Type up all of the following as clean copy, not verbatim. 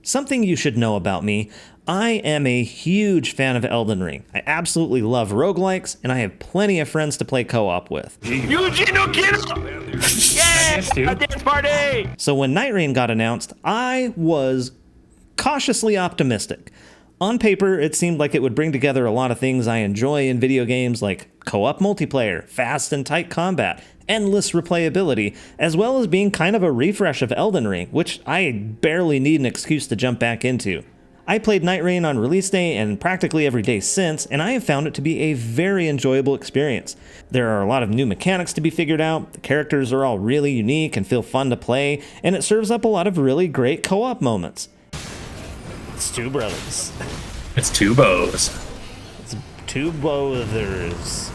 Something you should know about me, I am a huge fan of Elden Ring. I absolutely love roguelikes, and I have plenty of friends to play co-op with. Yuji no Kino! Yeah! A dance party! So when Nightreign got announced, I was cautiously optimistic. On paper, it seemed like it would bring together a lot of things I enjoy in video games, like co-op multiplayer, fast and tight combat, endless replayability, as well as being kind of a refresh of Elden Ring, which I barely need an excuse to jump back into. I played Nightreign on release day and practically every day since, and I have found it to be a very enjoyable experience. There are a lot of new mechanics to be figured out, the characters are all really unique and feel fun to play, and it serves up a lot of really great co-op moments. It's two brothers. It's two bows. It's two brothers.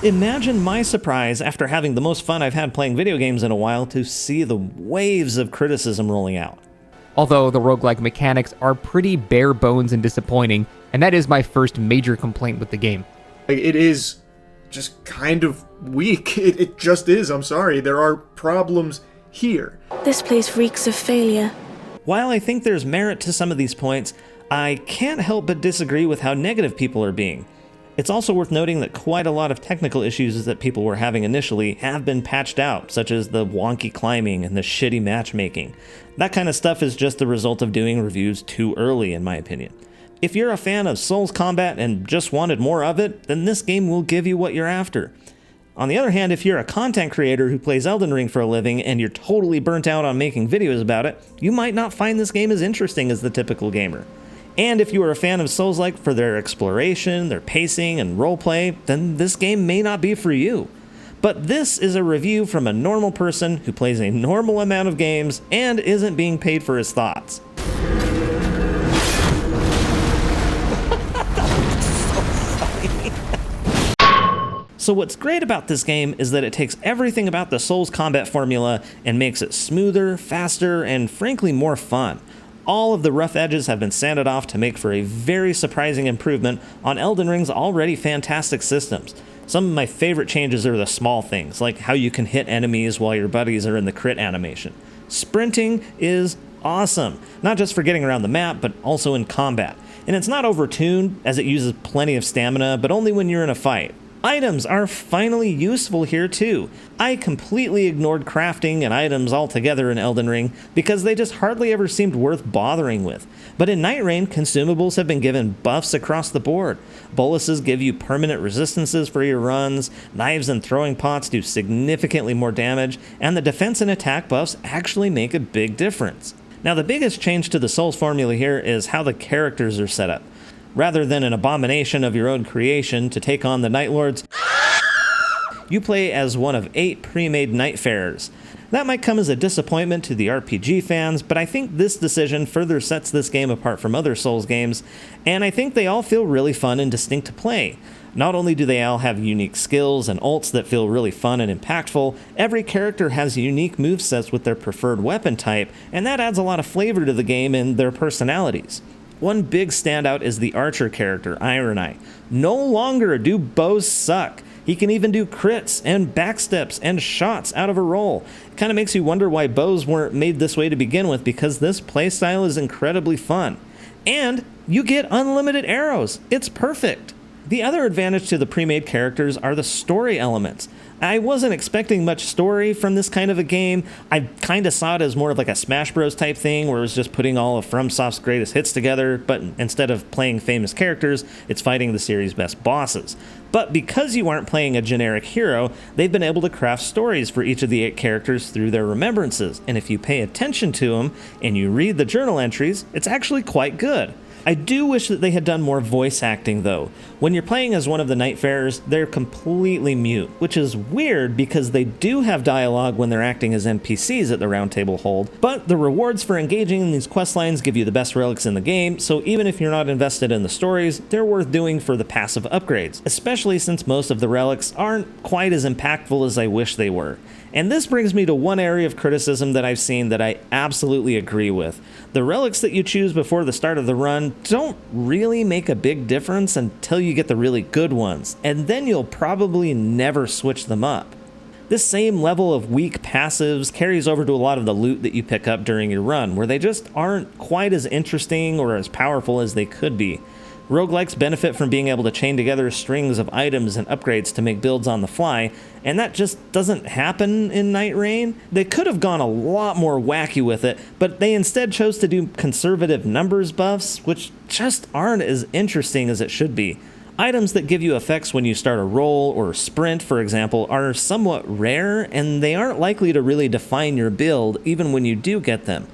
Imagine my surprise after having the most fun I've had playing video games in a while to see the waves of criticism rolling out. Although the roguelike mechanics are pretty bare bones and disappointing, and that is my first major complaint with the game. It is just kind of weak. It just is. I'm sorry. There are problems here. This place reeks of failure. While I think there's merit to some of these points, I can't help but disagree with how negative people are being. It's also worth noting that quite a lot of technical issues that people were having initially have been patched out, such as the wonky climbing and the shitty matchmaking. That kind of stuff is just the result of doing reviews too early, in my opinion. If you're a fan of Souls combat and just wanted more of it, then this game will give you what you're after. On the other hand, if you're a content creator who plays Elden Ring for a living and you're totally burnt out on making videos about it, you might not find this game as interesting as the typical gamer. And if you are a fan of Souls-like for their exploration, their pacing, and roleplay, then this game may not be for you. But this is a review from a normal person who plays a normal amount of games and isn't being paid for his thoughts. So what's great about this game is that it takes everything about the Souls combat formula and makes it smoother, faster, and frankly more fun. All of the rough edges have been sanded off to make for a very surprising improvement on Elden Ring's already fantastic systems. Some of my favorite changes are the small things, like how you can hit enemies while your buddies are in the crit animation. Sprinting is awesome, not just for getting around the map, but also in combat. And it's not overtuned, as it uses plenty of stamina, but only when you're in a fight. Items are finally useful here too. I completely ignored crafting and items altogether in Elden Ring because they just hardly ever seemed worth bothering with. But in Nightreign, consumables have been given buffs across the board. Boluses give you permanent resistances for your runs, knives and throwing pots do significantly more damage, and the defense and attack buffs actually make a big difference. Now the biggest change to the Souls formula here is how the characters are set up. Rather than an abomination of your own creation to take on the Night Lords, you play as one of 8 pre-made Nightfarers. That might come as a disappointment to the RPG fans, but I think this decision further sets this game apart from other Souls games, and I think they all feel really fun and distinct to play. Not only do they all have unique skills and ults that feel really fun and impactful, every character has unique movesets with their preferred weapon type, and that adds a lot of flavor to the game and their personalities. One big standout is the archer character, Iron Eye. No longer do bows suck. He can even do crits and backsteps and shots out of a roll. It kind of makes you wonder why bows weren't made this way to begin with, because this playstyle is incredibly fun. And you get unlimited arrows. It's perfect. The other advantage to the pre-made characters are the story elements. I wasn't expecting much story from this kind of a game. I kind of saw it as more of like a Smash Bros type thing where it was just putting all of FromSoft's greatest hits together, but instead of playing famous characters, it's fighting the series' best bosses. But because you aren't playing a generic hero, they've been able to craft stories for each of the 8 characters through their remembrances, and if you pay attention to them and you read the journal entries, it's actually quite good. I do wish that they had done more voice acting though. When you're playing as one of the Nightfarers, they're completely mute, which is weird because they do have dialogue when they're acting as NPCs at the Round Table Hold, but the rewards for engaging in these questlines give you the best relics in the game, so even if you're not invested in the stories, they're worth doing for the passive upgrades, especially since most of the relics aren't quite as impactful as I wish they were. And this brings me to one area of criticism that I've seen that I absolutely agree with. The relics that you choose before the start of the run don't really make a big difference until you get the really good ones, and then you'll probably never switch them up. This same level of weak passives carries over to a lot of the loot that you pick up during your run, where they just aren't quite as interesting or as powerful as they could be. Roguelikes benefit from being able to chain together strings of items and upgrades to make builds on the fly, and that just doesn't happen in Nightreign. They could have gone a lot more wacky with it, but they instead chose to do conservative numbers buffs, which just aren't as interesting as it should be. Items that give you effects when you start a roll or sprint, for example, are somewhat rare, and they aren't likely to really define your build even when you do get them.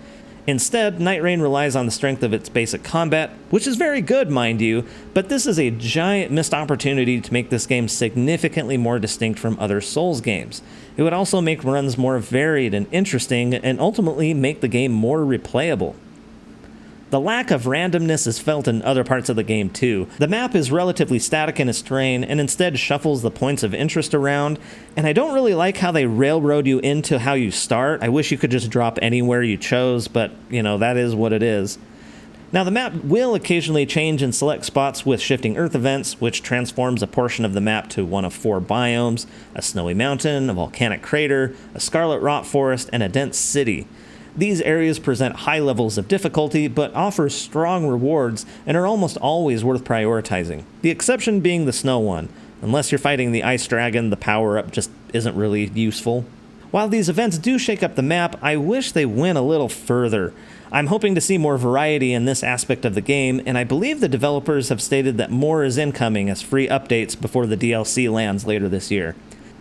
Instead, Nightreign relies on the strength of its basic combat, which is very good, mind you, but this is a giant missed opportunity to make this game significantly more distinct from other Souls games. It would also make runs more varied and interesting, and ultimately make the game more replayable. The lack of randomness is felt in other parts of the game too. The map is relatively static in its terrain and instead shuffles the points of interest around, and I don't really like how they railroad you into how you start. I wish you could just drop anywhere you chose, but that is what it is. Now the map will occasionally change in select spots with shifting earth events, which transforms a portion of the map to one of 4 biomes: a snowy mountain, a volcanic crater, a scarlet rot forest, and a dense city. These areas present high levels of difficulty, but offer strong rewards and are almost always worth prioritizing, the exception being the snow one. Unless you're fighting the ice dragon, the power-up just isn't really useful. While these events do shake up the map, I wish they went a little further. I'm hoping to see more variety in this aspect of the game, and I believe the developers have stated that more is incoming as free updates before the DLC lands later this year.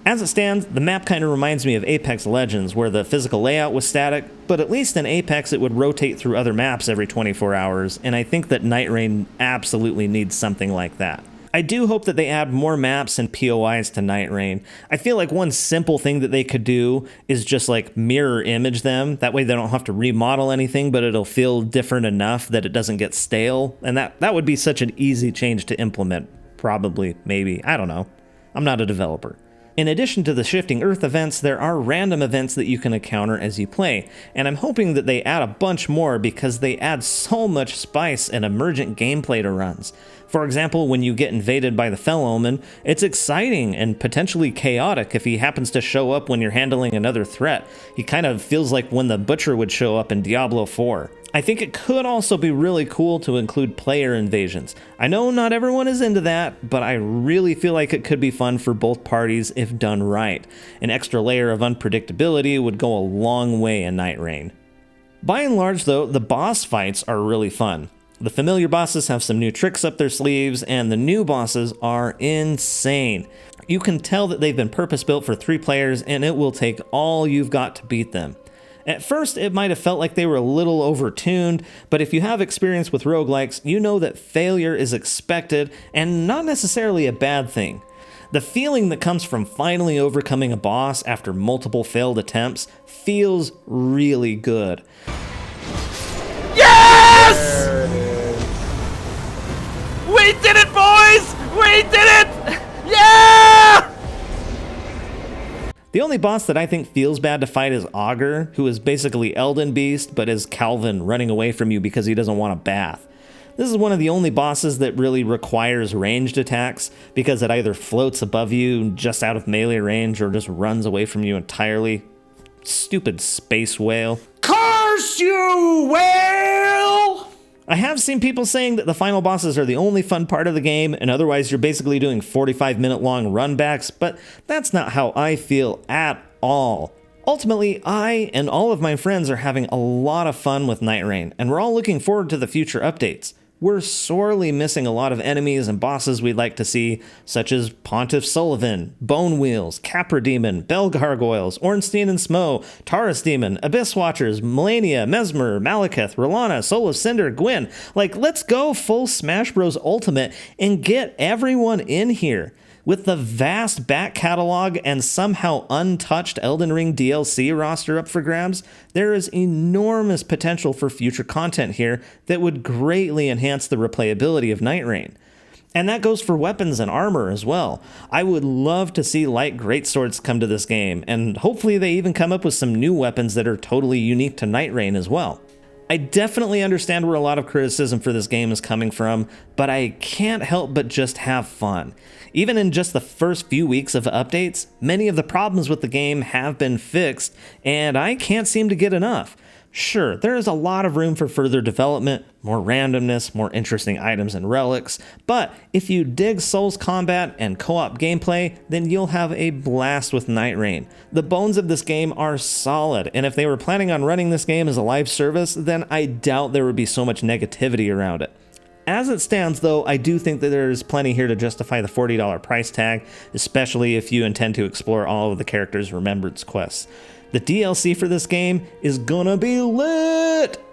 As it stands, the map kind of reminds me of Apex Legends, where the physical layout was static, but at least in Apex it would rotate through other maps every 24 hours, and I think that Nightreign absolutely needs something like that. I do hope that they add more maps and POIs to Nightreign. I feel like one simple thing that they could do is just mirror image them. That way they don't have to remodel anything, but it'll feel different enough that it doesn't get stale, and that would be such an easy change to implement. Probably, maybe, I don't know. I'm not a developer. In addition to the shifting earth events, there are random events that you can encounter as you play, and I'm hoping that they add a bunch more because they add so much spice and emergent gameplay to runs. For example, when you get invaded by the Fell Omen, it's exciting and potentially chaotic if he happens to show up when you're handling another threat. He kind of feels like when the Butcher would show up in Diablo 4. I think it could also be really cool to include player invasions. I know not everyone is into that, but I really feel like it could be fun for both parties if done right. An extra layer of unpredictability would go a long way in Nightreign. By and large though, the boss fights are really fun. The familiar bosses have some new tricks up their sleeves, and the new bosses are insane. You can tell that they've been purpose-built for 3 players, and it will take all you've got to beat them. At first, it might have felt like they were a little overtuned, but if you have experience with roguelikes, you know that failure is expected and not necessarily a bad thing. The feeling that comes from finally overcoming a boss after multiple failed attempts feels really good. Yes! We did it, boys! We did it! Yeah! The only boss that I think feels bad to fight is Augur, who is basically Elden Beast, but is Calvin running away from you because he doesn't want a bath. This is one of the only bosses that really requires ranged attacks, because it either floats above you just out of melee range or just runs away from you entirely. Stupid space whale. Curse you, whale! I have seen people saying that the final bosses are the only fun part of the game, and otherwise you're basically doing 45-minute long runbacks, but that's not how I feel at all. Ultimately, I and all of my friends are having a lot of fun with Nightreign, and we're all looking forward to the future updates. We're sorely missing a lot of enemies and bosses we'd like to see, such as Pontiff Sullivan, Bone Wheels, Capra Demon, Bell Gargoyles, Ornstein and Smo, Taurus Demon, Abyss Watchers, Melania, Mesmer, Malekith, Rolana, Soul of Cinder, Gwyn. Let's go full Smash Bros. Ultimate and get everyone in here. With the vast back catalog and somehow untouched Elden Ring DLC roster up for grabs, there is enormous potential for future content here that would greatly enhance the replayability of Nightreign. And that goes for weapons and armor as well. I would love to see light greatswords come to this game, and hopefully they even come up with some new weapons that are totally unique to Nightreign as well. I definitely understand where a lot of criticism for this game is coming from, but I can't help but just have fun. Even in just the first few weeks of updates, many of the problems with the game have been fixed, and I can't seem to get enough. Sure, there is a lot of room for further development, more randomness, more interesting items and relics, but if you dig Souls combat and co-op gameplay, then you'll have a blast with Nightreign. The bones of this game are solid, and if they were planning on running this game as a live service, then I doubt there would be so much negativity around it. As it stands, though, I do think that there's plenty here to justify the $40 price tag, especially if you intend to explore all of the characters' remembrance quests. The DLC for this game is gonna be lit!